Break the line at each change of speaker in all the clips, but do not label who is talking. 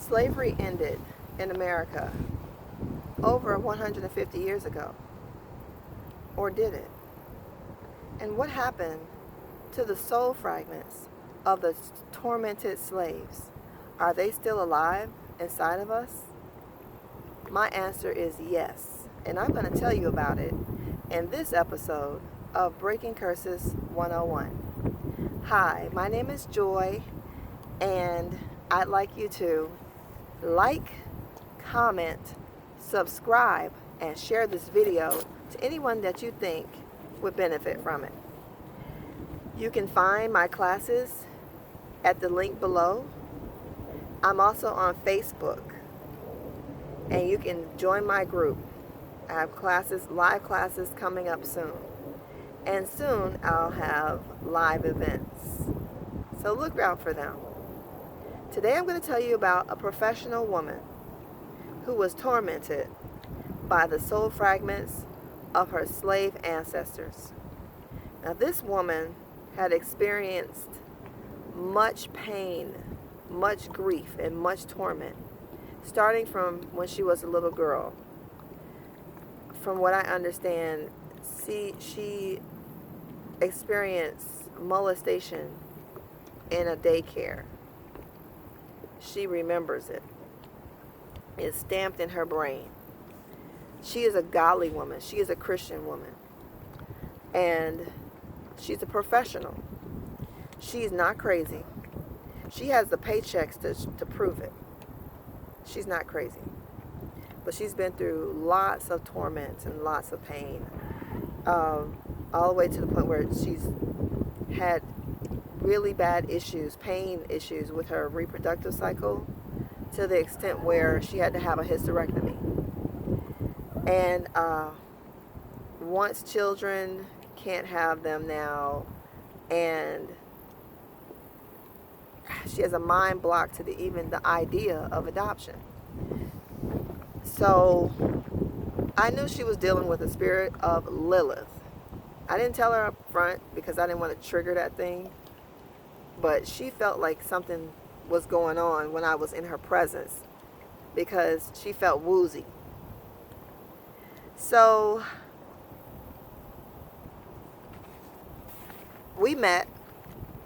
Slavery ended in America over 150 years ago. Or did it? And what happened to the soul fragments of the tormented slaves? Are they still alive inside of us? My answer is yes. And I'm going to tell you about it in this episode of Breaking Curses 101. Hi, my name is Joy, and I'd like you to like, comment, subscribe, and share this video to anyone that you think would benefit from it. You can find my classes at the link below. I'm also on Facebook, and you can join my group. I have classes, live classes coming up soon. And soon I'll have live events. So look out for them. Today I'm going to tell you about a professional woman who was tormented by the soul fragments of her slave ancestors. Now, this woman had experienced much pain, much grief, and much torment, starting from when she was a little girl. From what I understand, she experienced molestation in a daycare. She remembers it. It's stamped in her brain. She is a godly woman. She is a Christian woman. And she's a professional. She's not crazy. She has the paychecks to prove it. She's not crazy. But she's been through lots of torment and lots of pain. All the way to the point where she's had really bad issues, pain issues with her reproductive cycle, to the extent where she had to have a hysterectomy. And wants children, can't have them now, and she has a mind block to even the idea of adoption. So I knew she was dealing with the spirit of Lilith. I didn't tell her up front because I didn't want to trigger that thing, but she felt like something was going on when I was in her presence because she felt woozy. So we met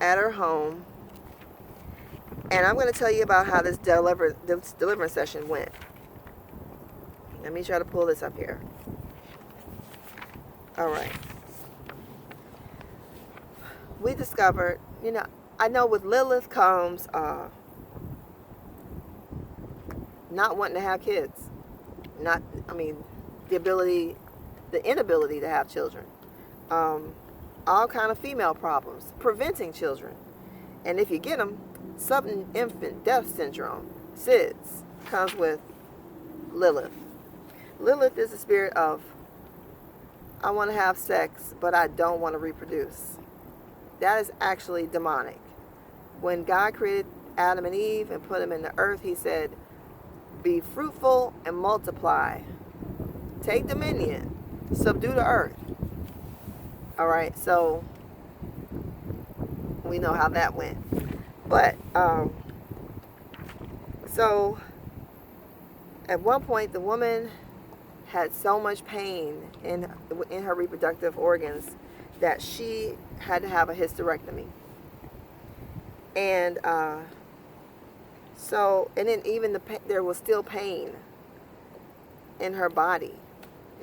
at her home, and I'm going to tell you about how this deliverance session went. Let me try to pull this up here. All right. We discovered, I know with Lilith comes not wanting to have kids. The inability to have children. All kind of female problems, preventing children. And if you get them, sudden infant death syndrome, SIDS, comes with Lilith. Lilith is the spirit of, I want to have sex, but I don't want to reproduce. That is actually demonic. When God created Adam and Eve and put them in the earth, he said, be fruitful and multiply. Take dominion. Subdue the earth. All right, so we know how that went. But, so at one point, the woman had so much pain in her reproductive organs that she had to have a hysterectomy. And and then even there was still pain in her body.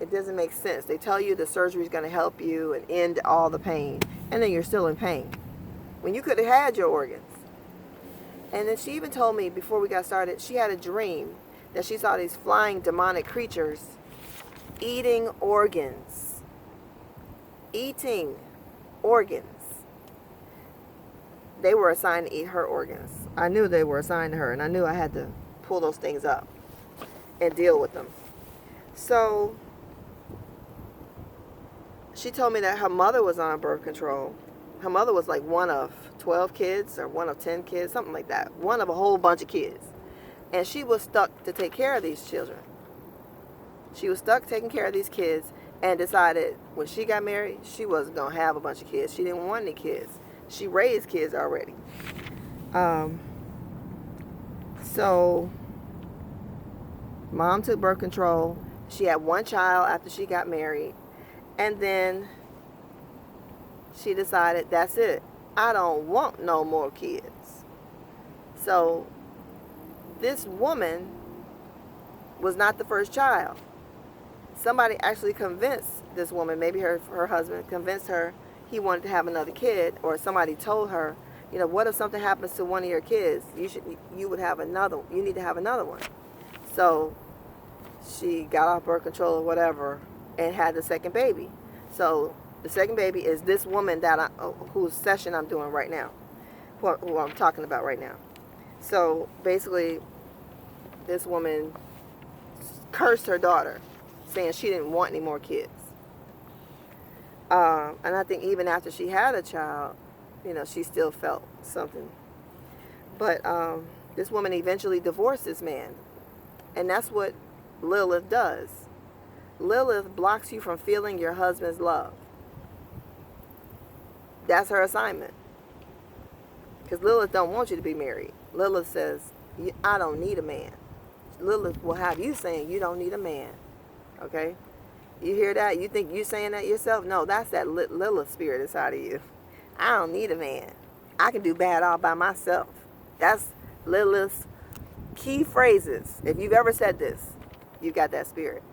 It doesn't make sense. They tell you the surgery is going to help you and end all the pain, and then you're still in pain when you could have had your organs. And then she even told me before we got started, she had a dream that she saw these flying demonic creatures eating organs. Eating organs. They were assigned to eat her organs. I knew they were assigned to her, and I knew I had to pull those things up and deal with them. So she told me that her mother was on birth control. Her mother was like one of 12 kids or one of 10 kids, something like that. One of a whole bunch of kids. And she was stuck to take care of these children. She was stuck taking care of these kids and decided when she got married, she wasn't going to have a bunch of kids. She didn't want any kids. She raised kids already. So Mom took birth control. She had one child after she got married. And then she decided, that's it. I don't want no more kids. So this woman was not the first child. Somebody actually convinced this woman, maybe her husband, convinced her he wanted to have another kid, or somebody told her, you know, what if something happens to one of your kids? You need to have another one. So she got off birth control or whatever and had the second baby. So the second baby is this woman whose session I'm doing right now, who I'm talking about right now. So basically, this woman cursed her daughter, saying she didn't want any more kids. And I think even after she had a child, you know, she still felt something. But this woman eventually divorced this man. And that's what Lilith does. Lilith blocks you from feeling your husband's love. That's her assignment. Because Lilith don't want you to be married. Lilith says, I don't need a man. Lilith will have you saying you don't need a man. Okay? You hear that? You think you saying that yourself? No, that's that Lilith spirit inside of you. I don't need a man. I can do bad all by myself. That's Lilith's key phrases. If you've ever said this, you got that spirit.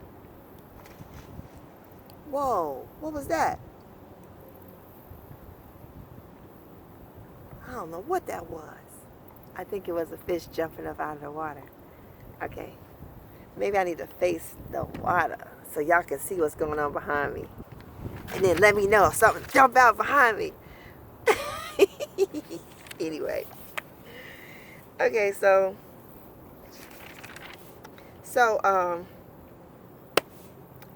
Whoa, what was that? I don't know what that was. I think it was a fish jumping up out of the water. Okay. Maybe I need to face the water so y'all can see what's going on behind me. And then let me know if something jump out behind me. Anyway. Okay, so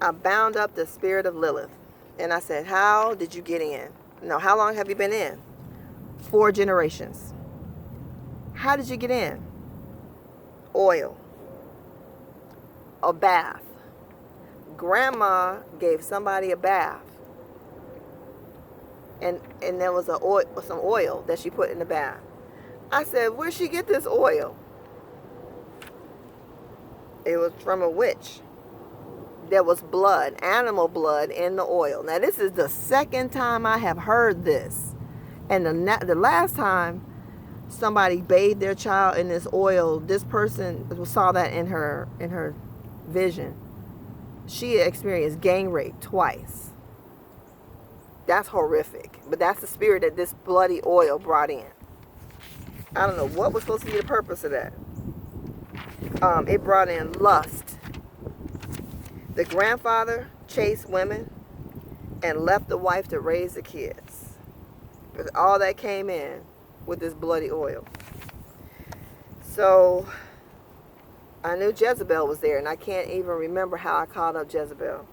I bound up the spirit of Lilith. And I said, how did you get in? No, how long have you been in? 4 generations. How did you get in? Oil. A bath. Grandma gave somebody a bath. And there was some oil that she put in the bath. I said, where'd she get this oil? It was from a witch. There was blood, animal blood in the oil. Now, this is the second time I have heard this. And the last time somebody bathed their child in this oil, this person saw that in her vision. She experienced gang rape twice. That's horrific. But that's the spirit that this bloody oil brought in. I don't know what was supposed to be the purpose of that. It brought in lust. The grandfather chased women and left the wife to raise the kids. Because all that came in with this bloody oil. So I knew Jezebel was there, and I can't even remember how I called up Jezebel.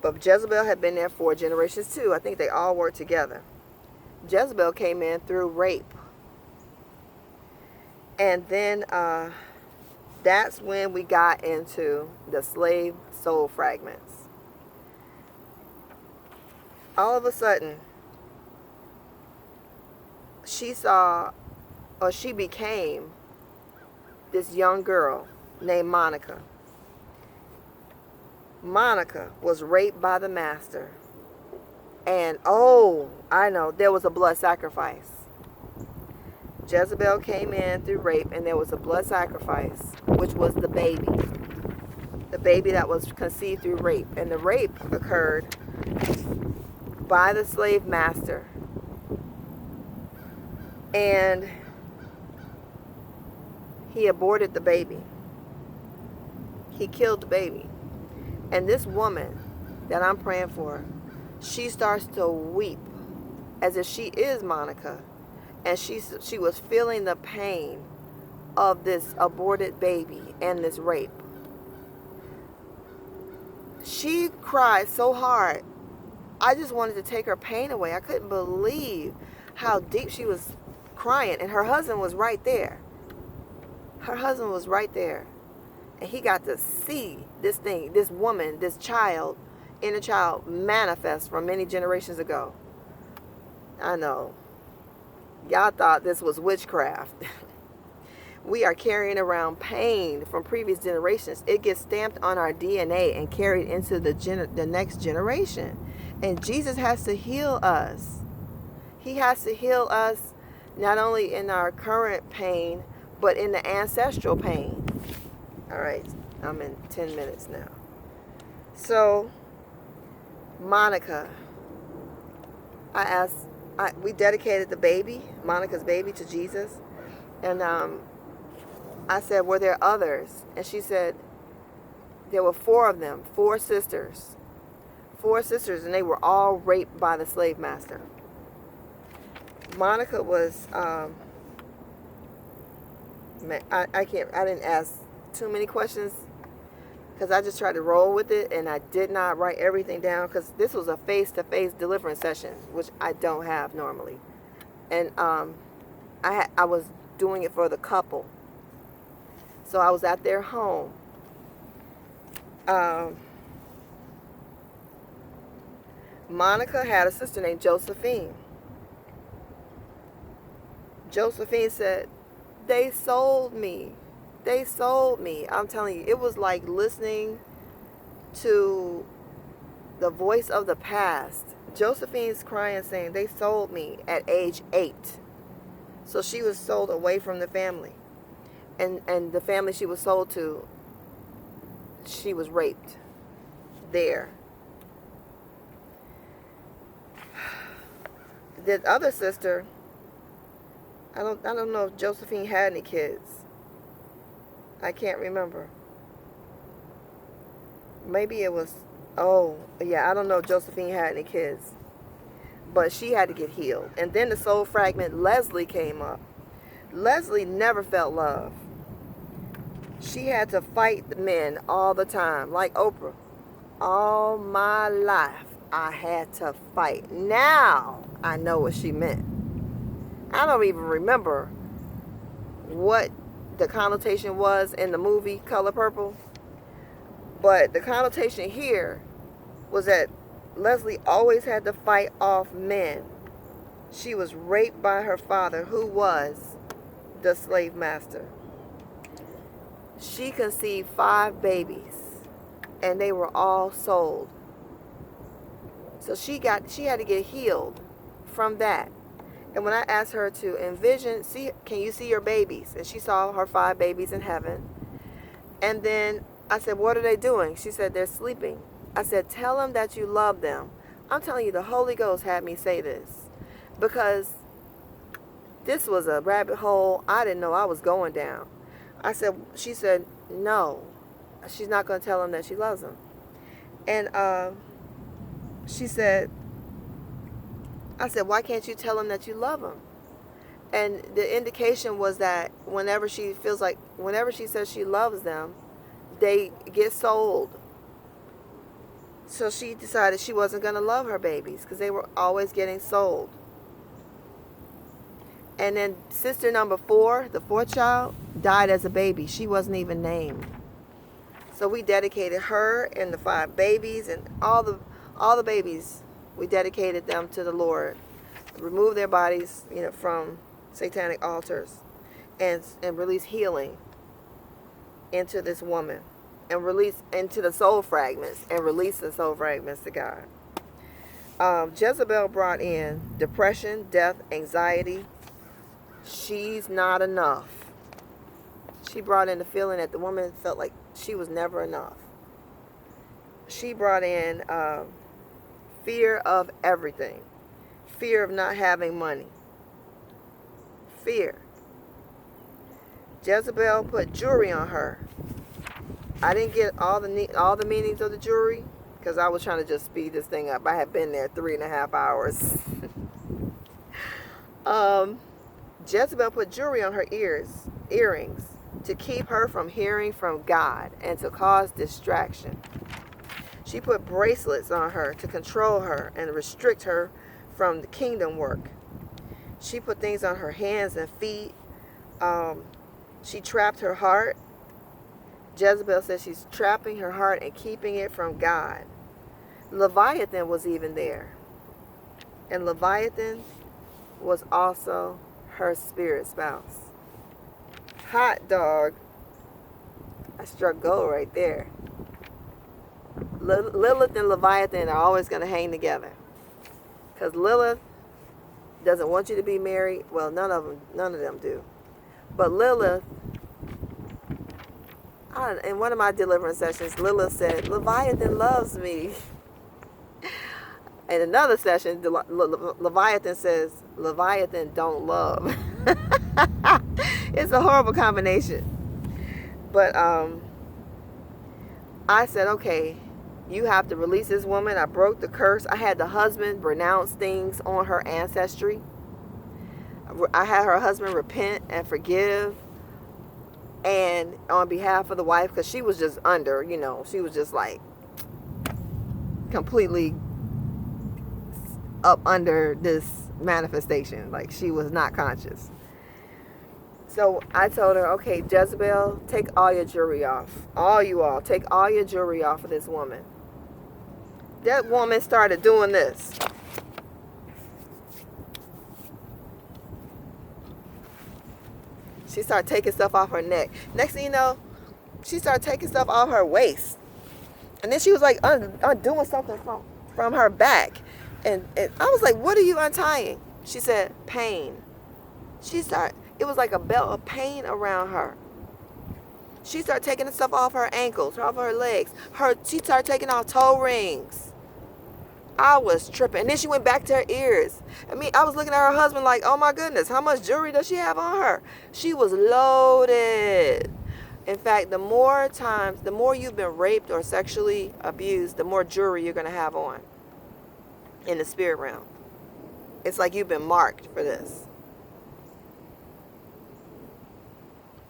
But Jezebel had been there 4 generations too. I think they all worked together. Jezebel came in through rape. And then that's when we got into the slave soul fragments. All of a sudden, she became this young girl named Monica. Monica was raped by the master. And I know, there was a blood sacrifice. Jezebel came in through rape, and there was a blood sacrifice, which was the baby. The baby that was conceived through rape. And the rape occurred by the slave master. And he aborted the baby. He killed the baby. And this woman that I'm praying for, she starts to weep as if she is Monica. And she was feeling the pain of this aborted baby and this rape. She cried so hard. I just wanted to take her pain away. I couldn't believe how deep she was crying. And her husband was right there. Her husband was right there. And he got to see this thing, this woman, this child, inner child, manifest from many generations ago. I know. Y'all thought this was witchcraft. We are carrying around pain from previous generations. It gets stamped on our DNA and carried into the next generation. And Jesus has to heal us. He has to heal us not only in our current pain, but in the ancestral pain. All right, I'm in 10 minutes now. So, Monica, we dedicated the baby, Monica's baby, to Jesus. And I said, were there others? And she said, there were 4 of them, 4 sisters. 4 sisters, and they were all raped by the slave master. Monica was, I didn't ask too many questions because I just tried to roll with it, and I did not write everything down because this was a face-to-face deliverance session, which I don't have normally. And I was doing it for the couple. So I was at their home. Monica had a sister named Josephine. Josephine said, they sold me. They sold me. I'm telling you, it was like listening to the voice of the past. Josephine's crying, saying, they sold me at age 8. So she was sold away from the family. And the family she was sold to, she was raped there. The other sister, I don't know if Josephine had any kids. I can't remember. Maybe it was, I don't know if Josephine had any kids. But she had to get healed. And then the soul fragment, Leslie, came up. Leslie never felt love. She had to fight the men all the time, like Oprah. All my life, I had to fight. Now, I know what she meant. I don't even remember what the connotation was in the movie Color Purple. But the connotation here was that Leslie always had to fight off men. She was raped by her father, who was the slave master. She conceived 5 babies, and they were all sold. So she had to get healed from that. And when I asked her to envision, can you see your babies? And she saw her 5 babies in heaven. And then I said, what are they doing? She said, they're sleeping. I said, tell them that you love them. I'm telling you, the Holy Ghost had me say this because this was a rabbit hole I didn't know I was going down. She said, no, she's not going to tell them that she loves them. And she said, I said, why can't you tell them that you love them? And the indication was that whenever she says she loves them, they get sold. So she decided she wasn't going to love her babies because they were always getting sold. And then sister number 4, the 4th child, died as a baby. She wasn't even named. So we dedicated her and the 5 babies and all the babies. We dedicated them to the Lord. Remove their bodies, from satanic altars, and release healing into this woman, and release into the soul fragments, and release the soul fragments to God. Jezebel brought in depression, death, anxiety. She's not enough. She brought in the feeling that the woman felt like she was never enough. She brought in fear of everything. Fear of not having money. Fear. Jezebel put jewelry on her. I didn't get all the meanings of the jewelry because I was trying to just speed this thing up. I had been there 3.5 hours. Jezebel put jewelry on her earrings, to keep her from hearing from God and to cause distraction. She put bracelets on her to control her and restrict her from the kingdom work. She put things on her hands and feet. She trapped her heart. Jezebel says she's trapping her heart and keeping it from God. Leviathan was even there. And Leviathan was also her spirit spouse. Hot dog. I struck gold right there. Lilith and Leviathan are always going to hang together. Because Lilith doesn't want you to be married. Well, none of them do. But Lilith, in one of my deliverance sessions, Lilith said, Leviathan loves me. In another session, Leviathan says, Leviathan don't love. It's a horrible combination. But I said, okay, you have to release this woman. I broke the curse. I had the husband renounce things on her ancestry. I had her husband repent and forgive, and on behalf of the wife, because she was just under, she was just like completely up under this manifestation. Like, she was not conscious. So I told her, okay, Jezebel, take all your jewelry off. All take all your jewelry off of this woman. That woman started doing this. She started taking stuff off her neck. Next thing you know, she started taking stuff off her waist. And then she was like undoing something from her back. And I was like, what are you untying? She said, pain. It was like a belt of pain around her. She started taking the stuff off her ankles, off her legs. She started taking off toe rings. I was tripping. And then she went back to her ears. I was looking at her husband like, oh my goodness, how much jewelry does she have on her? She was loaded. In fact, the more you've been raped or sexually abused, the more jewelry you're going to have on in the spirit realm. It's like you've been marked for this.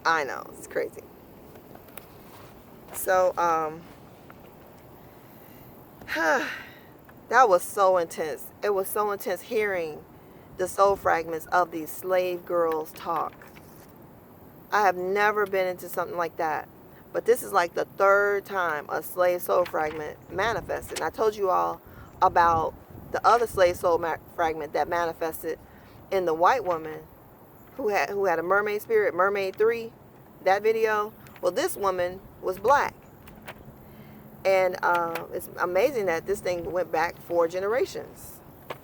I know, it's crazy. So, that was so intense. It was so intense hearing the soul fragments of these slave girls talk. I have never been into something like that. But this is like the third time a slave soul fragment manifested. And I told you all about the other slave soul fragment that manifested in the white woman who had a mermaid spirit, Mermaid 3, that video. Well, this woman was black. And it's amazing that this thing went back 4 generations.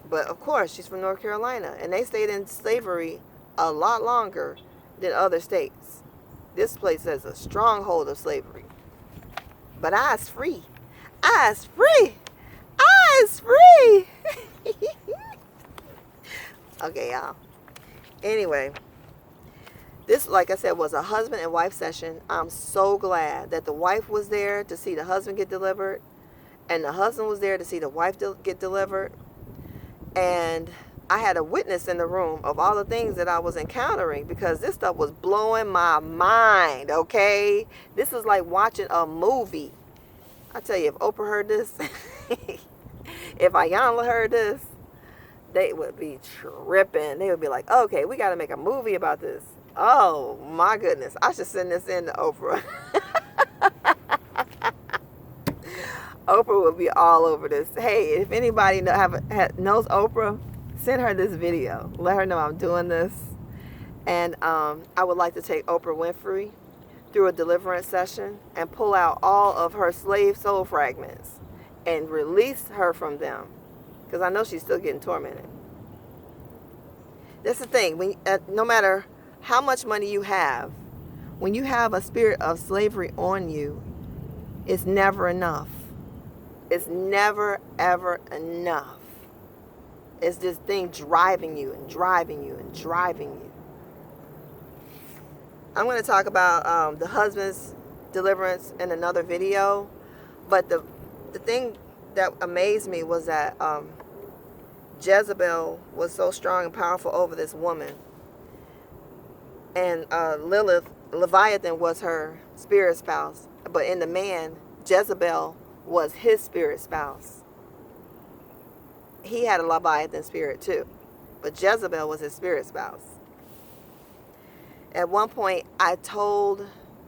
But of course, she's from North Carolina, and they stayed in slavery a lot longer than other states. This place has a stronghold of slavery. But I's free. I's free. I's free. Okay, y'all. Anyway, this, like I said, was a husband and wife session. I'm so glad that the wife was there to see the husband get delivered, and the husband was there to see the wife get delivered. And I had a witness in the room of all the things that I was encountering, because this stuff was blowing my mind, okay? This is like watching a movie. I tell you, if Oprah heard this, if Ayanla heard this, they would be tripping. They would be like, okay, we got to make a movie about this. Oh, my goodness. I should send this in to Oprah. Oprah would be all over this. Hey, if anybody knows Oprah, send her this video. Let her know I'm doing this. And I would like to take Oprah Winfrey through a deliverance session and pull out all of her slave soul fragments and release her from them, because I know she's still getting tormented. That's the thing. No matter how much money you have, when you have a spirit of slavery on you, it's never enough. It's never, ever enough. It's this thing driving you and driving you and driving you. I'm going to talk about the husband's deliverance in another video. But the thing that amazed me was that Jezebel was so strong and powerful over this woman. And Leviathan was her spirit spouse. But in the man, Jezebel was his spirit spouse. He had a Leviathan spirit too, but Jezebel was his spirit spouse. At one point, I told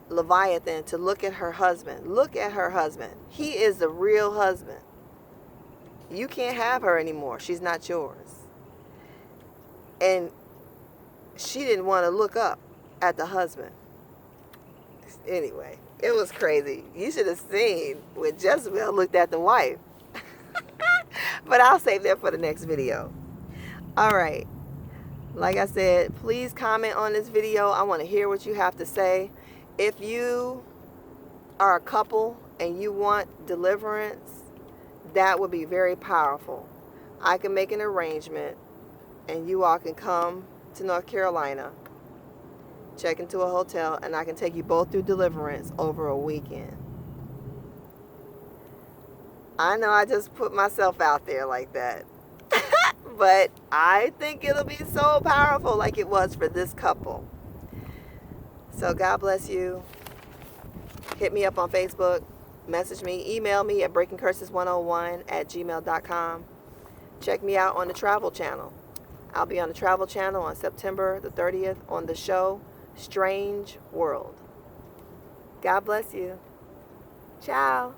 Leviathan to look at her husband. Look at her husband. He is the real husband. You can't have her anymore. She's not yours. And she didn't want to look up at the husband. Anyway, it was crazy. You should have seen when Jezebel looked at the wife. But I'll save that for the next video. All right. Like I said, please comment on this video. I want to hear what you have to say. If you are a couple and you want deliverance, that would be very powerful. I can make an arrangement and you all can come to North Carolina, check into a hotel, and I can take you both through deliverance over a weekend. I know I just put myself out there like that. But I think it'll be so powerful like it was for this couple. So God bless you. Hit me up on Facebook. Message me. Email me at breakingcurses101@gmail.com. Check me out on the Travel Channel. I'll be on the Travel Channel on September the 30th on the show Strange World. God bless you. Ciao.